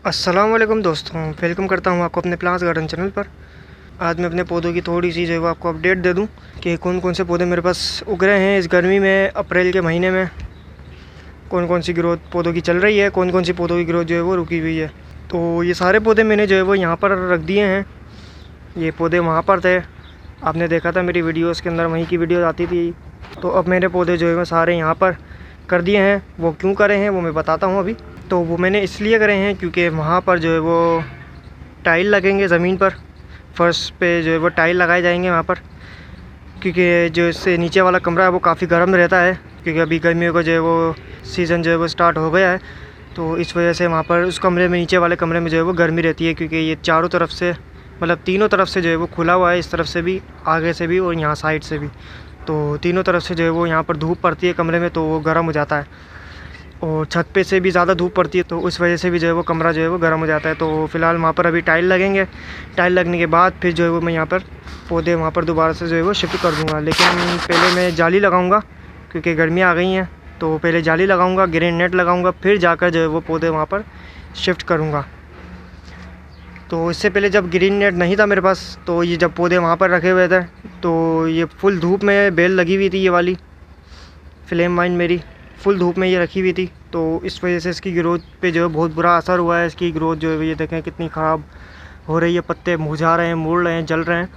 अस्सलाम वालेकुम दोस्तों, वेलकम करता हूँ आपको अपने प्लांट्स गार्डन चैनल पर। आज मैं अपने पौधों की थोड़ी सी जो है वो आपको अपडेट दे दूँ कि कौन कौन से पौधे मेरे पास उग रहे हैं इस गर्मी में। अप्रैल के महीने में कौन कौन सी ग्रोथ पौधों की चल रही है, कौन कौन सी पौधों की ग्रोथ जो है वो रुकी हुई है। तो ये सारे पौधे मैंने जो है वो यहाँ पर रख दिए हैं। ये पौधे वहाँ पर थे, आपने देखा था मेरी वीडियोज़ के अंदर, वहीं की वीडियो आती थी। तो अब मेरे पौधे जो है वो सारे यहाँ पर कर दिए हैं। वो क्यों करे हैं वो मैं बताता हूँ अभी। तो वो मैंने इसलिए करे हैं क्योंकि वहाँ पर जो है वो टाइल लगेंगे ज़मीन पर, फर्श पे जो है वो टाइल लगाए जाएंगे वहाँ पर, क्योंकि जो इससे नीचे वाला कमरा है वो काफ़ी गर्म रहता है, क्योंकि अभी गर्मियों का जो है वो सीज़न जो है वो स्टार्ट हो गया है। तो इस वजह से वहाँ पर उस कमरे में, नीचे वाले कमरे में जो है वो गर्मी रहती है, क्योंकि ये चारों तरफ से, मतलब तीनों तरफ से जो है वो खुला हुआ है, इस तरफ से भी, आगे से भी और यहाँ साइड से भी। तो तीनों तरफ से जो है वो यहाँ पर धूप पड़ती है कमरे में, तो वो गर्म हो जाता है। और छत पे से भी ज़्यादा धूप पड़ती है, तो उस वजह से भी जो है वो कमरा जो है वो गर्म हो जाता है। तो फ़िलहाल वहाँ पर अभी टाइल लगेंगे। टाइल लगने के बाद फिर जो है वो मैं यहाँ पर पौधे वहाँ पर दोबारा से जो है वो शिफ्ट कर दूँगा। लेकिन पहले मैं जाली लगाऊँगा, क्योंकि गर्मियाँ आ गई हैं। तो पहले जाली लगाऊँगा, ग्रीन नेट लगाऊँगा, फिर जाकर जो है वो पौधे वहाँ पर शिफ्ट करूँगा। तो इससे पहले जब ग्रीन नेट नहीं था मेरे पास, तो ये जब पौधे वहाँ पर रखे हुए थे, तो ये फुल धूप में बेल लगी हुई थी, ये वाली फ्लेम वाइन मेरी फुल धूप में ये रखी हुई थी। तो इस वजह से इसकी ग्रोथ पे जो है बहुत बुरा असर हुआ है। इसकी ग्रोथ जो है ये देखें कितनी ख़राब हो रही है, पत्ते मुरझा रहे हैं, मुड़ रहे हैं, जल रहे हैं।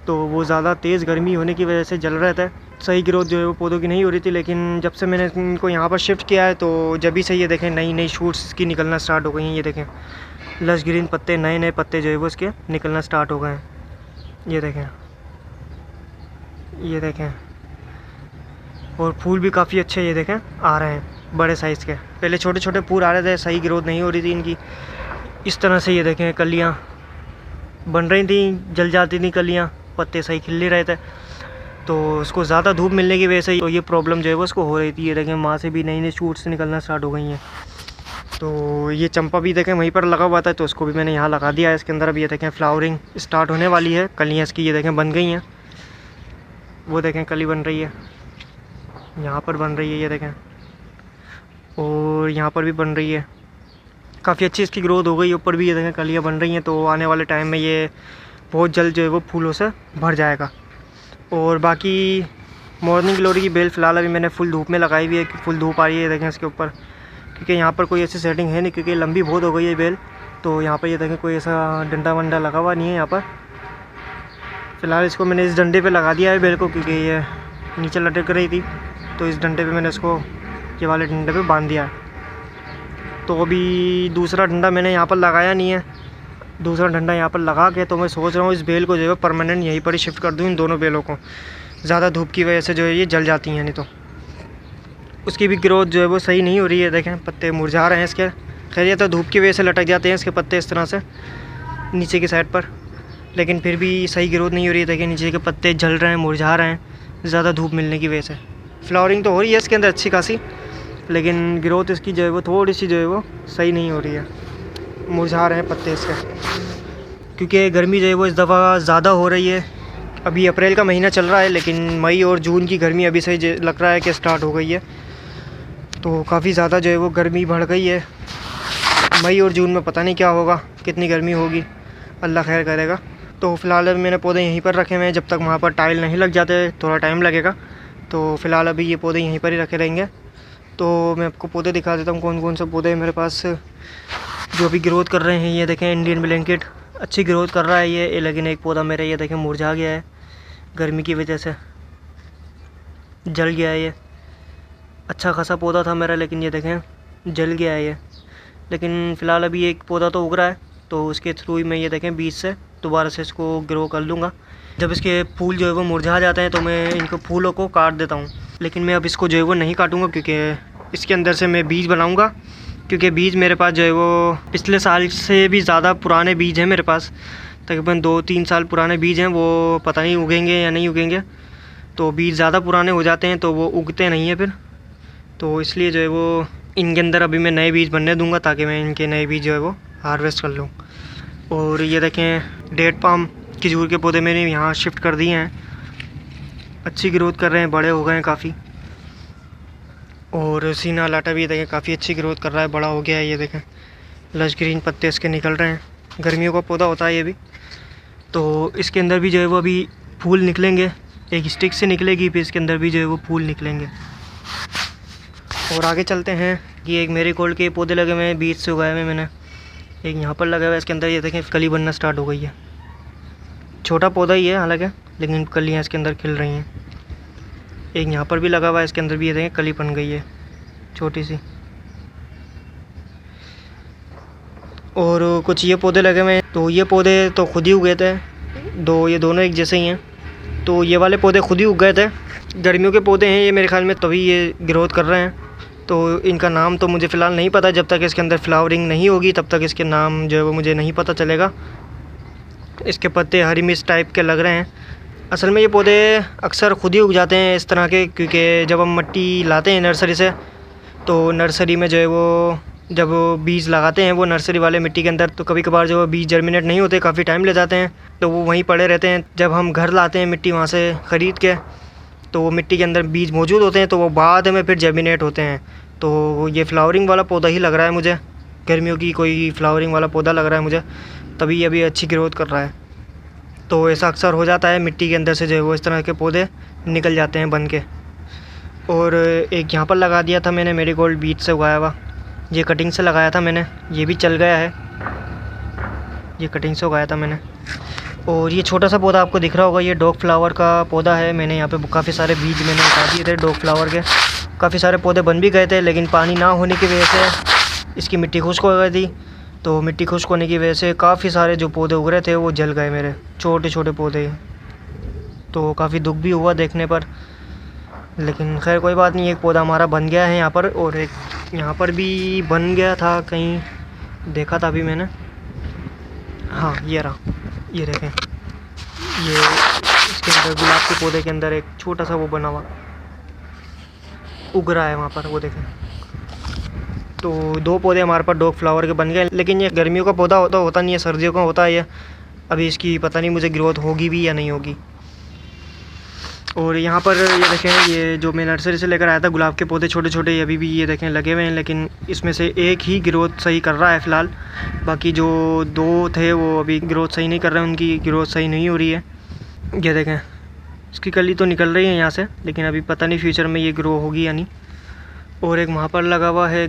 तो वो ज़्यादा तेज़ गर्मी होने की वजह से जल रहे थे। सही ग्रोथ जो है वो पौधों की नहीं हो रही थी। लेकिन जब से मैंने इनको यहाँ पर शिफ्ट किया है, तो जब भी से ये देखें नई नई शूट्स की निकलना स्टार्ट हो गई हैं। ये देखें लश ग्रीन पत्ते, नए नए पत्ते जो है वो इसके निकलना स्टार्ट हो गए हैं। ये देखें, ये देखें, और फूल भी काफ़ी अच्छे ये देखें आ रहे हैं, बड़े साइज़ के। पहले छोटे छोटे फूल आ रहे थे, सही ग्रोथ नहीं हो रही थी इनकी। इस तरह से ये देखें कलियाँ बन रही थी, जल जाती थी कलियाँ, पत्ते सही खिल नहीं रहे थे। तो उसको ज़्यादा धूप मिलने की वजह से तो ये प्रॉब्लम जो है वो उसको हो रही थी। ये देखें वहाँ से भी नई नई शूट्स निकलना स्टार्ट हो गई हैं। तो ये चंपा भी देखें वहीं पर लगा हुआ था, तो उसको भी मैंने यहाँ लगा दिया है। इसके अंदर अब ये देखें फ्लावरिंग स्टार्ट होने वाली है। कलियाँ इसकी ये देखें बन गई हैं, वो देखें कली बन रही है, यहाँ पर बन रही है, ये देखें, और यहाँ पर भी बन रही है। काफ़ी अच्छी इसकी ग्रोथ हो गई। ऊपर भी ये देखें कलियाँ बन रही हैं। तो आने वाले टाइम में ये बहुत जल्द जो है वो फूलों से भर जाएगा। और बाकी मॉर्निंग ग्लोरी की बेल फ़िलहाल अभी मैंने फुल धूप में लगाई हुई है, कि फुल धूप आ रही है देखें इसके ऊपर, क्योंकि यहाँ पर कोई ऐसी सेटिंग है नहीं, क्योंकि लंबी बहुत हो गई है बेल। तो यहाँ पर ये देखें कोई ऐसा डंडा वंडा लगा हुआ नहीं है यहाँ पर। फ़िलहाल इसको मैंने इस डंडे पे लगा दिया है बेल को, क्योंकि ये नीचे लटक रही थी। तो इस डंडे पे मैंने इसको ये वाले डंडे पे बांध दिया है। तो अभी दूसरा डंडा मैंने यहाँ पर लगाया नहीं है। दूसरा डंडा यहाँ पर लगा के तो मैं सोच रहा हूँ इस बेल को जो है परमानेंट यहीं पर ही शिफ्ट कर दूँ, इन दोनों बेलों को। ज़्यादा धूप की वजह से जो है ये जल जाती हैं, नहीं तो उसकी भी ग्रोथ जो है वो सही नहीं हो रही है। देखें पत्ते मुरझा रहे हैं इसके। खैर ये तो धूप की वजह से लटक जाते हैं इसके पत्ते इस तरह से नीचे की साइड पर, लेकिन फिर भी सही ग्रोथ नहीं हो रही है। देखें नीचे के पत्ते जल रहे हैं, मुरझा रहे हैं, ज़्यादा धूप मिलने की वजह से। फ्लावरिंग तो हो रही है इसके अंदर अच्छी खासी, लेकिन ग्रोथ इसकी जो है वो थोड़ी सी जो है वो सही नहीं हो रही है, मुरझा रहे हैं पत्ते इसके। क्योंकि गर्मी जो है वो इस दफ़ा ज़्यादा हो रही है। अभी अप्रैल का महीना चल रहा है, लेकिन मई और जून की गर्मी अभी से लग रहा है कि स्टार्ट हो गई है। तो काफ़ी ज़्यादा जो है वो गर्मी बढ़ गई है। मई और जून में पता नहीं क्या होगा, कितनी गर्मी होगी, अल्लाह खैर करेगा। तो फ़िलहाल अभी मैंने पौधे यहीं पर रखे हुए हैं, जब तक वहाँ पर टाइल नहीं लग जाते थोड़ा टाइम लगेगा। तो फ़िलहाल अभी ये पौधे यहीं पर ही रखे रहेंगे। तो मैं आपको पौधे दिखा देता हूँ कौन कौन से पौधे मेरे पास जो भी ग्रोथ कर रहे हैं। ये देखें इंडियन ब्लैंकेट अच्छी ग्रोथ कर रहा है ये, लेकिन एक पौधा मेरा ये देखें मुरझा गया है, गर्मी की वजह से जल गया है। ये अच्छा खासा पौधा था मेरा, लेकिन ये देखें जल गया है ये। लेकिन फ़िलहाल अभी एक पौधा तो उग रहा है, तो उसके थ्रू ही मैं ये देखें बीज से दोबारा से इसको ग्रो कर लूँगा। जब इसके फूल जो है वो मुरझा जाते हैं तो मैं इनको फूलों को काट देता हूँ। लेकिन मैं अब इसको जो है वो नहीं काटूँगा, क्योंकि इसके अंदर से मैं बीज बनाऊँगा। क्योंकि बीज मेरे पास जो है वो पिछले साल से भी ज़्यादा पुराने बीज हैं मेरे पास, तकरीबन 2-3 साल पुराने बीज हैं। वो पता नहीं उगेंगे या नहीं उगेंगे। तो बीज ज़्यादा पुराने हो जाते हैं तो वो उगते नहीं हैं फिर। तो इसलिए जो है वो इनके अंदर अभी मैं नए बीज बनने दूंगा, ताकि मैं इनके नए बीज जो है वो हार्वेस्ट कर लूँ। और ये देखें डेट पाम खजूर के पौधे मैंने यहाँ शिफ्ट कर दिए हैं, अच्छी ग्रोथ कर रहे हैं, बड़े हो गए हैं काफ़ी। और सीना लाटा भी देखें काफ़ी अच्छी ग्रोथ कर रहा है, बड़ा हो गया है। ये देखें लश ग्रीन पत्ते इसके निकल रहे हैं। गर्मियों का पौधा होता है ये भी। तो इसके अंदर भी जो है वो अभी फूल निकलेंगे, एक स्टिक से निकलेगी, फिर इसके अंदर भी जो है वो फूल निकलेंगे। और आगे चलते हैं कि एक मेरीगोल्ड के पौधे लगे हुए हैं, बीज से उगाए हुए मैंने। एक यहाँ पर लगा हुआ है, इसके अंदर ये देखें कली बनना स्टार्ट हो गई है। छोटा पौधा ही है हालांकि, लेकिन कलियाँ इसके अंदर खिल रही हैं। एक यहाँ पर भी लगा हुआ है, इसके अंदर भी ये देखें कली बन गई है छोटी सी। और कुछ ये पौधे लगे हुए हैं, तो ये पौधे तो खुद ही उगे थे, ये दोनों एक जैसे ही हैं। तो ये वाले पौधे खुद ही उग गए थे, गर्मियों के पौधे हैं ये मेरे ख्याल में, तभी ये ग्रोथ कर रहे हैं। तो इनका नाम तो मुझे फ़िलहाल नहीं पता, जब तक इसके अंदर फ्लावरिंग नहीं होगी तब तक इसके नाम जो है वो मुझे नहीं पता चलेगा। इसके पत्ते हरी मिर्च टाइप के लग रहे हैं। असल में ये पौधे अक्सर खुद ही उग जाते हैं इस तरह के, क्योंकि जब हम मिट्टी लाते हैं नर्सरी से, तो नर्सरी में जो है वो जब बीज लगाते हैं वो नर्सरी वाले मिट्टी के अंदर, तो कभी कभार जो बीज जर्मिनेट नहीं होते, काफ़ी टाइम ले जाते हैं, तो वो वहीं पड़े रहते हैं। जब हम घर लाते हैं मिट्टी वहाँ से ख़रीद के, तो वो मिट्टी के अंदर बीज मौजूद होते हैं, तो वो बाद में फिर जर्मिनेट होते हैं। तो ये फ्लावरिंग वाला पौधा ही लग रहा है मुझे, गर्मियों की कोई फ्लावरिंग वाला पौधा लग रहा है मुझे, तभी अभी अच्छी ग्रोथ कर रहा है। तो ऐसा अक्सर हो जाता है, मिट्टी के अंदर से जो है वो इस तरह के पौधे निकल जाते हैं बन के। और एक यहाँ पर लगा दिया था मैंने मेरीगोल्ड बीज से उगाया हुआ, ये कटिंग से लगाया था मैंने, ये भी चल गया है, ये कटिंग से उगाया था मैंने। और ये छोटा सा पौधा आपको दिख रहा होगा, ये डॉग फ्लावर का पौधा है। मैंने यहाँ पे काफ़ी सारे बीज मैंने उगा दिए थे डॉग फ्लावर के, काफ़ी सारे पौधे बन भी गए थे, लेकिन पानी ना होने की वजह से इसकी मिट्टी खुश्क हो गई थी। तो मिट्टी खुश्क होने की वजह से काफ़ी सारे जो पौधे उग रहे थे वो जल गए मेरे, छोटे छोटे पौधे। तो काफ़ी दुख भी हुआ देखने पर, लेकिन खैर कोई बात नहीं, एक पौधा हमारा बन गया है यहाँ पर। और एक यहाँ पर भी बन गया था, कहीं देखा था अभी मैंने, हाँ ये रहा, ये देखें, ये इसके अंदर गुलाब के पौधे के अंदर एक छोटा सा वो बना हुआ उग रहा है वहाँ पर, वो देखें। तो 2 पौधे हमारे पास डॉग फ्लावर के बन गए, लेकिन ये गर्मियों का पौधा होता नहीं है, सर्दियों का होता है ये। अभी इसकी पता नहीं मुझे ग्रोथ होगी भी या नहीं होगी। और यहाँ पर ये देखें, ये जो मैं नर्सरी से लेकर आया था गुलाब के पौधे छोटे छोटे, अभी भी ये देखें लगे हुए हैं, लेकिन इसमें से एक ही ग्रोथ सही कर रहा है फ़िलहाल। बाकी जो 2 थे वो अभी ग्रोथ सही नहीं कर रहे हैं, उनकी ग्रोथ सही नहीं हो रही है। ये देखें, इसकी कली तो निकल रही है यहाँ से, लेकिन अभी पता नहीं फ्यूचर में ये ग्रो होगी या नहीं। और एक वहाँ पर लगा हुआ है,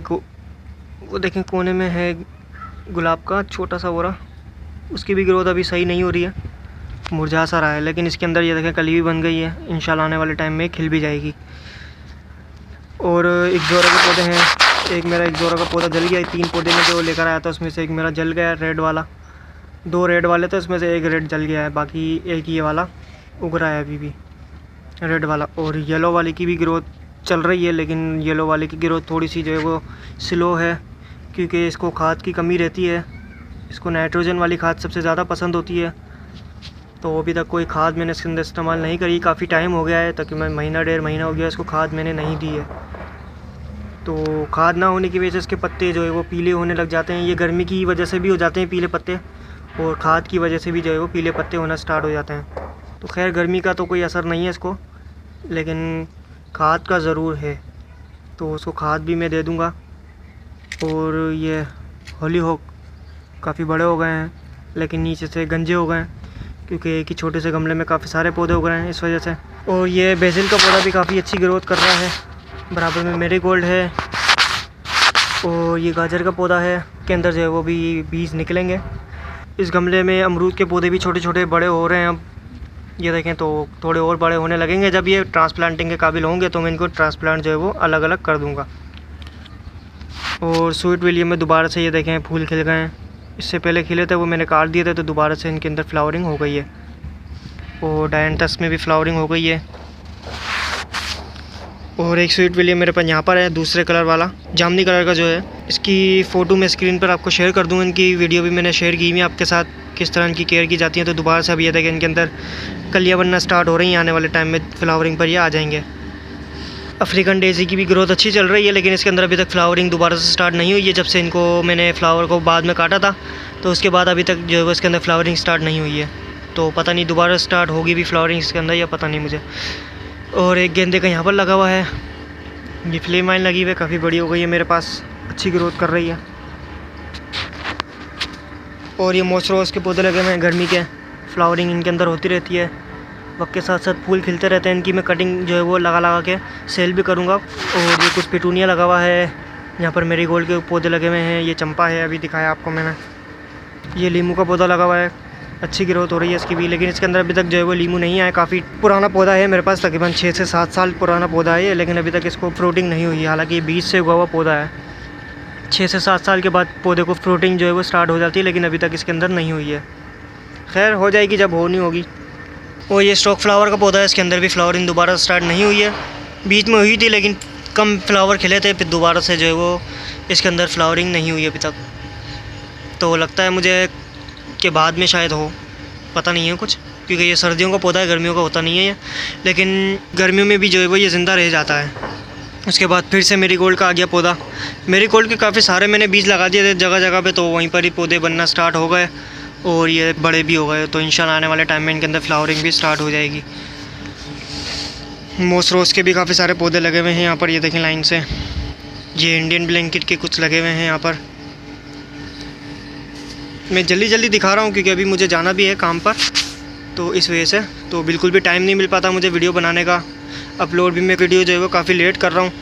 वो देखें कोने में है गुलाब का छोटा सा बोरा, उसकी भी ग्रोथ अभी सही नहीं हो रही है, मुरझा सा रहा है। लेकिन इसके अंदर ये देखें कली भी बन गई है, इंशाल्लाह आने वाले टाइम में खिल भी जाएगी। और एक जोरा के पौधे हैं, एक मेरा एक जोरा का पौधा जल गया। 3 पौधे में जो लेकर आया था उसमें से एक मेरा जल गया, रेड वाला। 2 रेड वाले थे, उसमें से एक रेड जल गया है, बाकी एक ये वाला उग रहा है अभी भी, रेड वाला। और येलो वाले की भी ग्रोथ चल रही है, लेकिन येलो वाले की ग्रोथ थोड़ी सी जो है वो स्लो है, क्योंकि इसको खाद की कमी रहती है। इसको नाइट्रोजन वाली खाद सबसे ज़्यादा पसंद होती है। तो अभी तक कोई खाद मैंने इसके अंदर इस्तेमाल नहीं करी, काफ़ी टाइम हो गया है, तकरीबन महीना 1.5 महीना हो गया इसको खाद मैंने नहीं दी है। तो खाद ना होने की वजह से इसके पत्ते जो है वो पीले होने लग जाते हैं। ये गर्मी की वजह से भी हो जाते हैं पीले पत्ते, और खाद की वजह से भी जो है वो पीले पत्ते होना स्टार्ट हो जाते हैं। तो खैर गर्मी का तो कोई असर नहीं है इसको, लेकिन खाद का ज़रूर है, तो उसको खाद भी मैं दे दूँगा। और ये हॉलीहॉक काफ़ी बड़े हो गए हैं, लेकिन नीचे से गंजे हो गए हैं, क्योंकि एक ही छोटे से गमले में काफ़ी सारे पौधे उग रहे हैं इस वजह से। और ये बेसिल का पौधा भी काफ़ी अच्छी ग्रोथ कर रहा है, बराबर में मेरीगोल्ड है। और ये गाजर का पौधा है, के अंदर जो है वो भी बीज निकलेंगे। इस गमले में अमरूद के पौधे भी छोटे छोटे बड़े हो रहे हैं अब, ये देखें, तो थोड़े और बड़े होने लगेंगे। जब ये ट्रांसप्लांटिंग के काबिल होंगे तो मैं इनको ट्रांसप्लांट जो है वो अलग अलग कर दूँगा। और स्वीट विलियम में दोबारा से ये देखें फूल खिल गए हैं, इससे पहले खिले थे वो मैंने काट दिए थे, तो दोबारा से इनके अंदर फ्लावरिंग हो गई है। और डायंटस में भी फ्लावरिंग हो गई है। और एक स्वीट विलियम मेरे पास यहाँ पर है, दूसरे कलर वाला, जामुनी कलर का जो है। इसकी फ़ोटो मैं स्क्रीन पर आपको शेयर कर दूँ, इनकी वीडियो भी मैंने शेयर की हुई है आपके साथ, किस तरह इनकी केयर की जाती है। तो दोबारा से अब ये देखें इनके अंदर कलियाँ बनना स्टार्ट हो रही हैं, आने वाले टाइम में फ्लावरिंग पर ये आ जाएंगे। अफ्रीकन डेज़ी की भी ग्रोथ अच्छी चल रही है, लेकिन इसके अंदर अभी तक फ्लावरिंग दोबारा से स्टार्ट नहीं हुई है। जब से इनको मैंने फ्लावर को बाद में काटा था, तो उसके बाद अभी तक जो है इसके अंदर फ्लावरिंग स्टार्ट नहीं हुई है। तो पता नहीं दोबारा स्टार्ट होगी भी फ्लावरिंग इसके अंदर या पता नहीं मुझे। और एक गेंदे का यहाँ पर लगा हुआ है, ये फ्लेम वाइन लगी हुई है, काफ़ी बड़ी हो गई है मेरे पास, अच्छी ग्रोथ कर रही है। और ये मोसरोज़ के पौधे लगे हुए हैं गर्मी के, फ्लावरिंग इनके अंदर होती रहती है। वक्त के साथ साथ फूल खिलते रहते हैं। इनकी मैं कटिंग जो है वो लगा के सेल भी करूँगा। और ये कुछ पिटूनिया लगा हुआ है, यहाँ पर मेरीगोल्ड के पौधे लगे हुए हैं। ये चंपा है, अभी दिखाया आपको मैंने। ये लीमू का पौधा लगा हुआ है, अच्छी ग्रोथ हो रही है इसकी भी, लेकिन इसके अंदर अभी तक जो है वो लीमू नहीं आया। काफ़ी पुराना पौधा है मेरे पास, तकरीबन 6 से 7 साल पुराना पौधा है ये, लेकिन अभी तक इसको फ्रूटिंग नहीं हुई है। हालांकि ये बीज से उगा हुआ पौधा है। 6 से 7 साल के बाद पौधे को फ्रूटिंग जो है वो स्टार्ट हो जाती है, लेकिन अभी तक इसके अंदर नहीं हुई है। खैर हो जाएगी जब होनी होगी। और ये स्टॉक फ्लावर का पौधा है, इसके अंदर भी फ्लावरिंग दोबारा स्टार्ट नहीं हुई है। बीच में हुई थी लेकिन कम फ्लावर खिले थे, फिर दोबारा से जो है वो इसके अंदर फ्लावरिंग नहीं हुई अभी तक। तो लगता है मुझे कि बाद में शायद हो, पता नहीं है कुछ, क्योंकि ये सर्दियों का पौधा है, गर्मियों का होता नहीं है ये। लेकिन गर्मियों में भी जो है वो ये ज़िंदा रह जाता है। उसके बाद फिर से मेरीगोल्ड का आ गया पौधा। मेरीगोल्ड के काफ़ी सारे मैंने बीज लगा दिए थे जगह जगह पे, तो वहीं पर ही पौधे बनना स्टार्ट हो गए और ये बड़े भी हो गए। तो इंशाल्लाह आने वाले टाइम में इनके अंदर फ्लावरिंग भी स्टार्ट हो जाएगी। मोसरोज़ के भी काफ़ी सारे पौधे लगे हुए हैं यहाँ पर, ये देखें लाइन से। ये इंडियन ब्लैंकेट के कुछ लगे हुए हैं यहाँ पर। मैं जल्दी दिखा रहा हूँ क्योंकि अभी मुझे जाना भी है काम पर, तो इस वजह से तो बिल्कुल भी टाइम नहीं मिल पाता मुझे वीडियो बनाने का। अपलोड भी मैं वीडियो जो है वो काफ़ी लेट कर रहा हूँ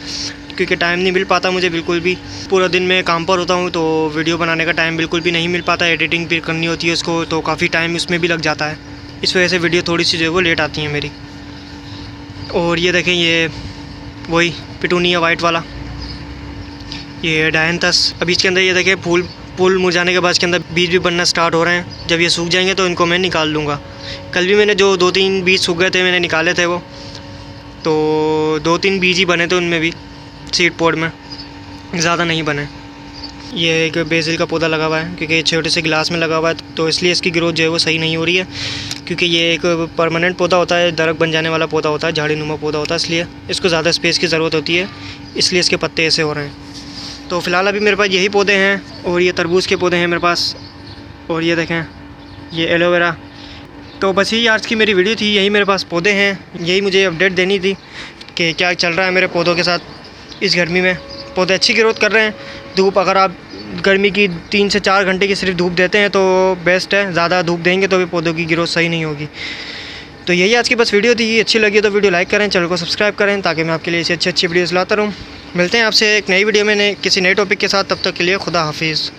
क्योंकि टाइम नहीं मिल पाता मुझे बिल्कुल भी। पूरा दिन मैं काम पर होता हूँ तो वीडियो बनाने का टाइम बिल्कुल भी नहीं मिल पाता। एडिटिंग भी करनी होती है उसको, तो काफ़ी टाइम उसमें भी लग जाता है। इस वजह से वीडियो थोड़ी सी जो है वो लेट आती है मेरी। और ये देखें, ये वही पिटूनिया वाइट वाला, ये डायंथस। अभी इसके अंदर ये देखें फूल मुरझाने के बाद इसके अंदर बीज भी बनना स्टार्ट हो रहे हैं। जब ये सूख जाएंगे तो इनको मैं निकाल लूँगा। कल भी मैंने जो 2-3 बीज सूख गए थे मैंने निकाले थे वो, तो 2-3 बीज ही बने थे उनमें भी, सीड पॉट में, ज़्यादा नहीं बने। ये एक बेसिल का पौधा लगा हुआ है क्योंकि ये छोटे से गिलास में लगा हुआ है, तो इसलिए इसकी ग्रोथ जो है वो सही नहीं हो रही है। क्योंकि ये एक परमानेंट पौधा होता है, दरख्त बन जाने वाला पौधा होता है, झाड़ी नुमा पौधा होता है, इसलिए इसको ज़्यादा स्पेस की ज़रूरत होती है, इसलिए इसके पत्ते ऐसे हो रहे हैं। तो फ़िलहाल अभी मेरे पास यही पौधे हैं। और ये तरबूज के पौधे हैं मेरे पास। और ये देखें, ये एलोवेरा। तो बस यही आज की मेरी वीडियो थी। यही मेरे पास पौधे हैं, यही मुझे अपडेट देनी थी कि क्या चल रहा है मेरे पौधों के साथ इस गर्मी में। पौधे अच्छी ग्रोथ कर रहे हैं। धूप अगर आप गर्मी की 3 से 4 घंटे की सिर्फ धूप देते हैं तो बेस्ट है। ज़्यादा धूप देंगे तो भी पौधों की ग्रोथ सही नहीं होगी। तो यही आज की बस वीडियो थी। अच्छी लगी तो वीडियो लाइक करें, चैनल को सब्सक्राइब करें ताकि मैं आपके लिए ऐसी अच्छी वीडियोज़ लाता रहूँ। मिलते हैं आपसे एक नई वीडियो में किसी नए टॉपिक के साथ। तब तक के लिए खुदा हाफिज़।